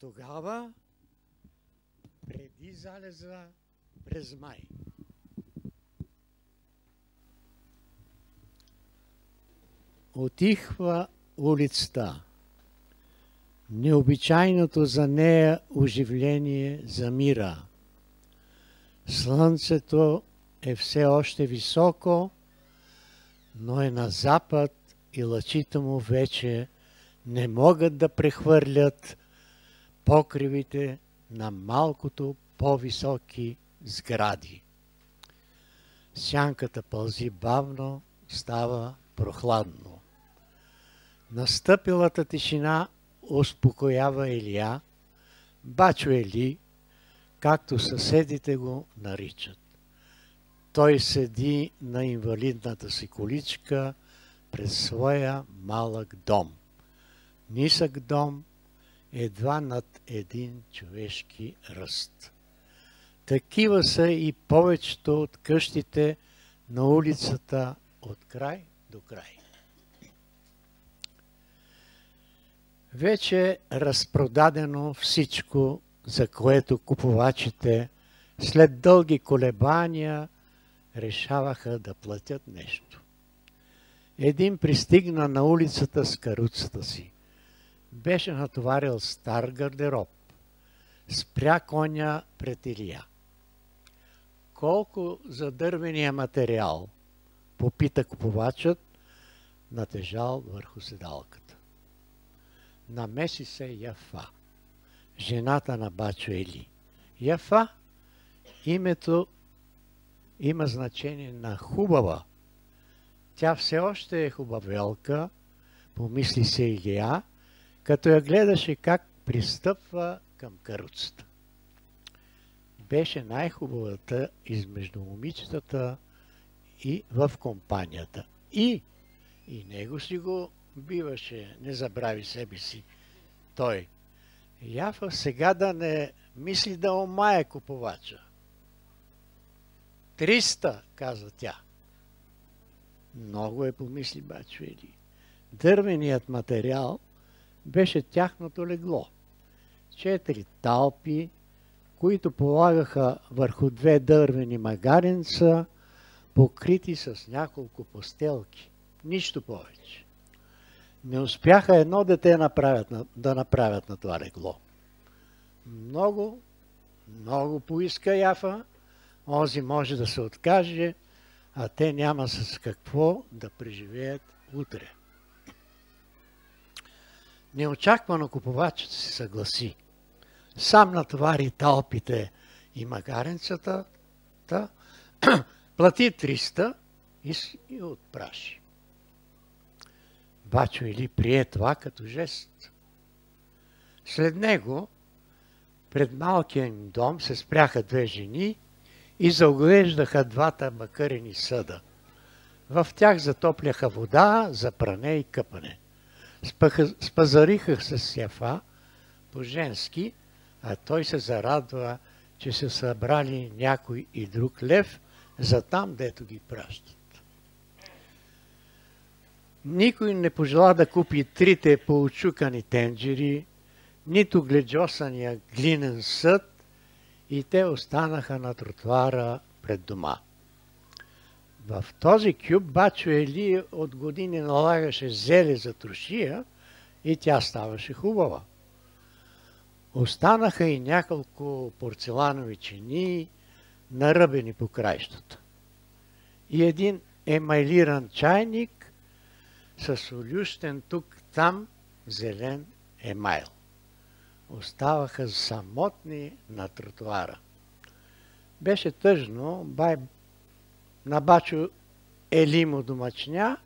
Тогава, преди залеза през май, утихва улицата. Необичайното за нея оживление замира. Слънцето е все още високо, но е на запад и лъчите му вече не могат да прехвърлят покривите на малкото по-високи сгради. Сянката пълзи бавно, става прохладно. Настъпилата тишина успокоява Илия, бачо Ели, както съседите го наричат. Той седи на инвалидната си количка пред своя малък дом. Нисък дом, едва над един човешки ръст. Такива са и повечето от къщите на улицата от край до край. Вече разпродадено всичко, за което купувачите след дълги колебания решаваха да платят нещо. Един пристигна на улицата с каруцата си. Беше натоварил стар гардероб. Спря коня пред Илия. Колко за дървения материал? Попита купувачът, натежал върху седалката. Намеси се Яфа, жената на бачо Ели. Яфа, името има значение на хубава. Тя все още е хубавелка, помисли се Илия, като я гледаше как пристъпва към каруцата. Беше най-хубавата измежду момичетата и в компанията. И него си го биваше, не забрави себе си той. Яфа сега да не мисли да омае купувача. 300, каза тя. Много помисли бачо Ели. Дървеният материал беше тяхното легло. 4 талпи, които полагаха върху 2 дървени магаренца, покрити с няколко постелки. Нищо повече. Не успяха едно дете да направят на това легло. Много поиска Яфа, онзи може да се откаже, а те няма с какво да преживеят утре. Неочаквано купувачът се съгласи. Сам натовари талпите и магаренцата, плати 300 и отпраши. Бачо Ели прие това като жест. След него пред малкия им дом се спряха 2 жени и заоглеждаха 2 бакърени съда. В тях затопляха вода за пране и къпане. Спазариха се с Яфа по-женски, а той се зарадва, че се събрали някой и друг лев за там, дето ги пращат. Никой не пожела да купи 3 поучукани тенджери, нито гледжосания глинен съд, и те останаха на тротуара пред дома. В този кюб бачо Ели от години налагаше зеле за трошия и тя ставаше хубава. Останаха и няколко порцеланови чини, наръбени по краищата. И един емайлиран чайник с олющен тук-там зелен емайл. Оставаха самотни на тротуара. Беше тъжно, на бачо Ели му домачня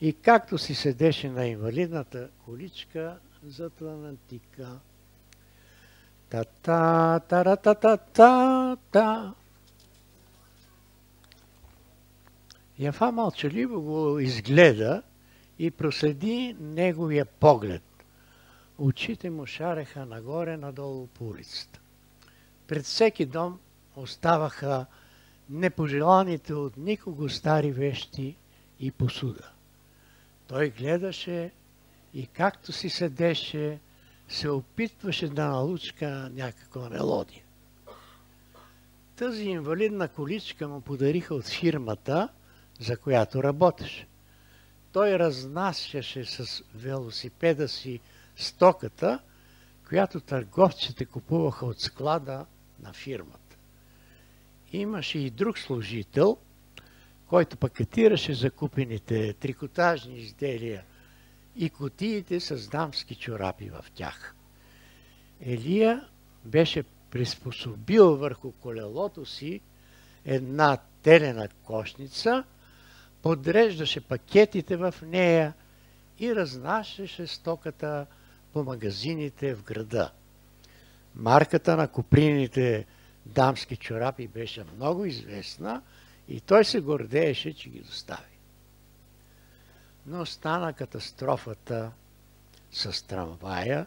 и както си седеше на инвалидната количка, затлантика. Та-та-та-та-та-та-та. Яфа мълчаливо го изгледа и проследи неговия поглед. Очите му шареха нагоре-надолу по улицата. Пред всеки дом оставаха непожеланите от никого стари вещи и посуда. Той гледаше и както си седеше, се опитваше да налучка някаква мелодия. Тази инвалидна количка му подариха от фирмата, за която работеше. Той разнасяше с велосипеда си стоката, която търговците купуваха от склада на фирмата. Имаше и друг служител, който пакетираше закупените трикотажни изделия и кутиите с дамски чорапи в тях. Елия беше приспособил върху колелото си една телена кошница, подреждаше пакетите в нея и разнасяше стоката по магазините в града. Марката на куприните дамски чорапи беше много известна и той се гордееше, че ги достави. Но стана катастрофата с трамвая,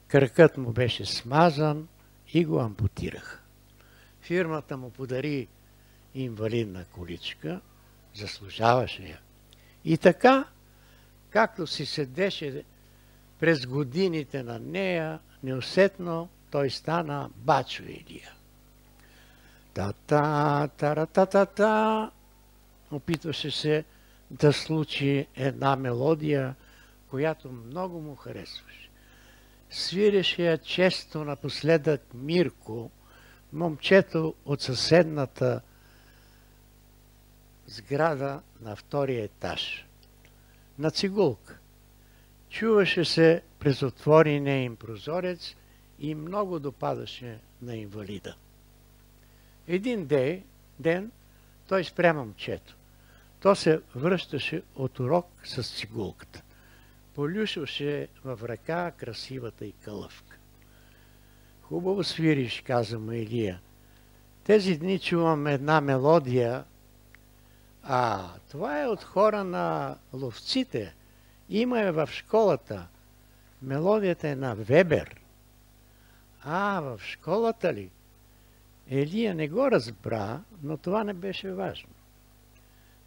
кракът му беше смазан и го ампутираха. Фирмата му подари инвалидна количка, заслужаваше я. И така, както си седеше през годините на нея, неусетно той стана Бачо Илия. Та-та, тара-та-та-та, опитваше се да случи една мелодия, която много му харесваше. Свиреше я често напоследък Мирко, момчето от съседната сграда на втория етаж. На цигулка. Чуваше се през отворения им прозорец и много допадаше на инвалида. Един ден той спря момчето. То се връщаше от урок с цигулката. Полюшваше в ръка красивата й кълъвка. Хубаво свириш, каза му Илия. Тези дни чувам една мелодия. Това е от хора на ловците. Има я в школата. Мелодията е на Вебер. В школата ли? Елия не го разбра, но това не беше важно.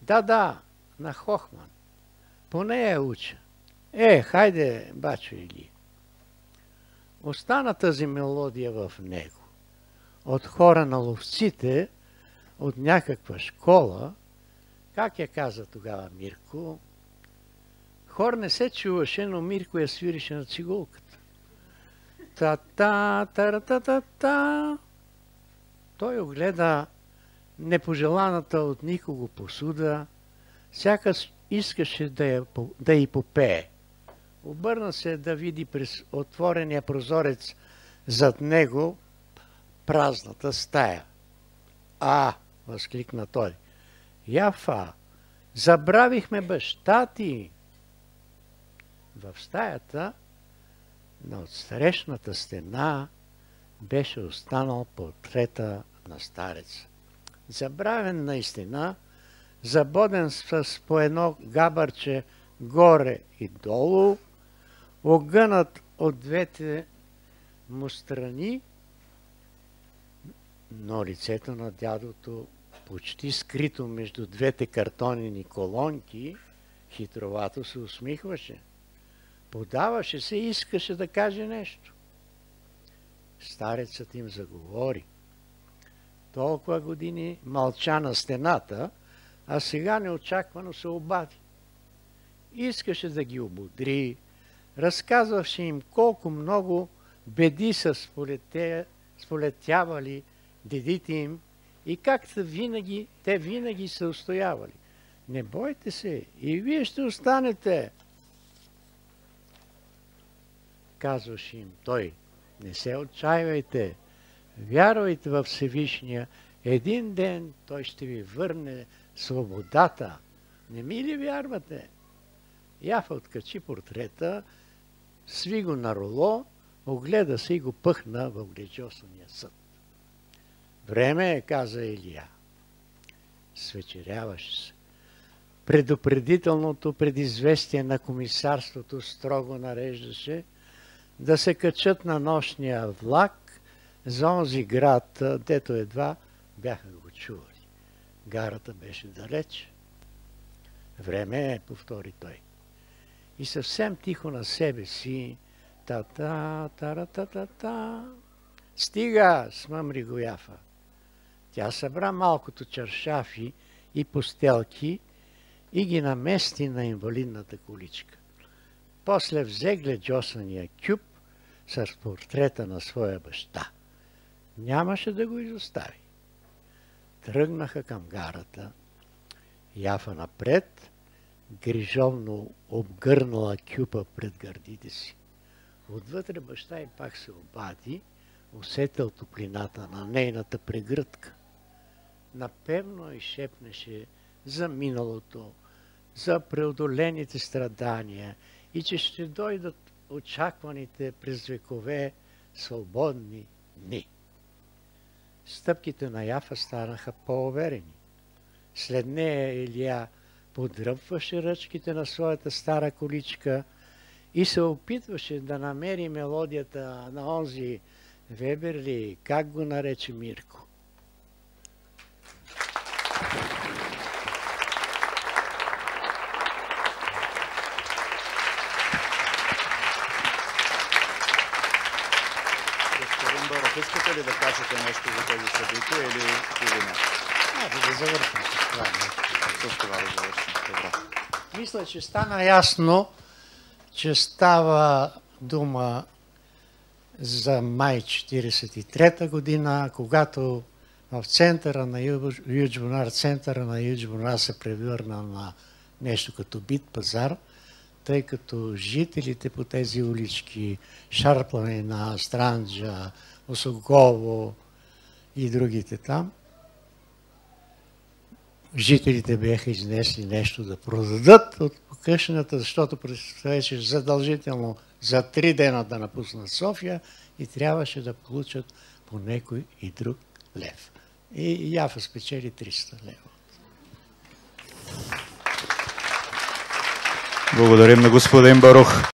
Да, на Хохман. По нея уча. Хайде, бачо Илия. Остана тази мелодия в него. От хора на ловците, от някаква школа, как я каза тогава Мирко? Хор не се чуваше, но Мирко я свирише на цигулката. Та-та-та-та-та-та. Той огледа непожеланата от никого посуда, сякаш искаше да й попее. Обърна се да види през отворения прозорец зад него празната стая. Възкликна той. Яфа, забравихме баща ти. В стаята на отсрещната стена беше останал портрета на стареца. Забравен наистина, забоден с по едно габърче горе и долу, огънат от двете му страни, но лицето на дядото, почти скрито между двете картонени колонки, хитровато се усмихваше. Подаваше се и искаше да каже нещо. Старецът им заговори. Толкова години мълча на стената, а сега неочаквано се обади. Искаше да ги ободри, разказваше им колко много беди са сполетявали дедите им и как те винаги са устоявали. Не бойте се, и вие ще останете, казваше им той. Не се отчаивайте, вярвайте във Всевишния. Един ден той ще ви върне свободата. Не ми ли вярвате? Яфа откачи портрета, сви го на роло, огледа се и го пъхна в гледжосания съд. Време е, каза Илия. Свечеряваше се. Предупредителното предизвестие на комисарството строго нареждаше да се качат на нощния влак за онзи град, дето едва бяха го чували. Гарата беше далеч. Време е, повтори той. И съвсем тихо на себе си Та-та-та, тара-та-та-та. Стига, смъмри го Яфа. Тя събра малкото чаршафи и постелки и ги намести на инвалидната количка. После взе гледжосания кюп с портрета на своя баща. Нямаше да го изостави. Тръгнаха към гарата. Яфа напред, грижовно обгърнала кюпа пред гърдите си. Отвътре баща и пак се обади, усетил топлината на нейната прегръдка. Напевно и шепнеше за миналото, за преодолените страдания и че ще дойдат очакваните през векове свободни дни. Стъпките на Яфа станаха по-уверени. След нея Илия подръпваше ръчките на своята стара количка и се опитваше да намери мелодията на онзи Веберли, как го нарече Мирко. Господин Боров, искате ли да кажете нещо за тези събития или не? Да завършим с това. С това да завършим. Добре. Мисля, че стана ясно, че става дума за май 1943 година, когато в центъра на Юджбунар се превърна на нещо като бит пазар, тъй като жителите по тези улички, Шарпланина, Странджа, Осогово и другите там, жителите бяха изнесли нещо да продадат от покъщната, защото предстоеше задължително за 3 дена да напуснат София и трябваше да получат по некой и друг лев. И Яфа спечели 300 лева. Благодарим на господин Барух.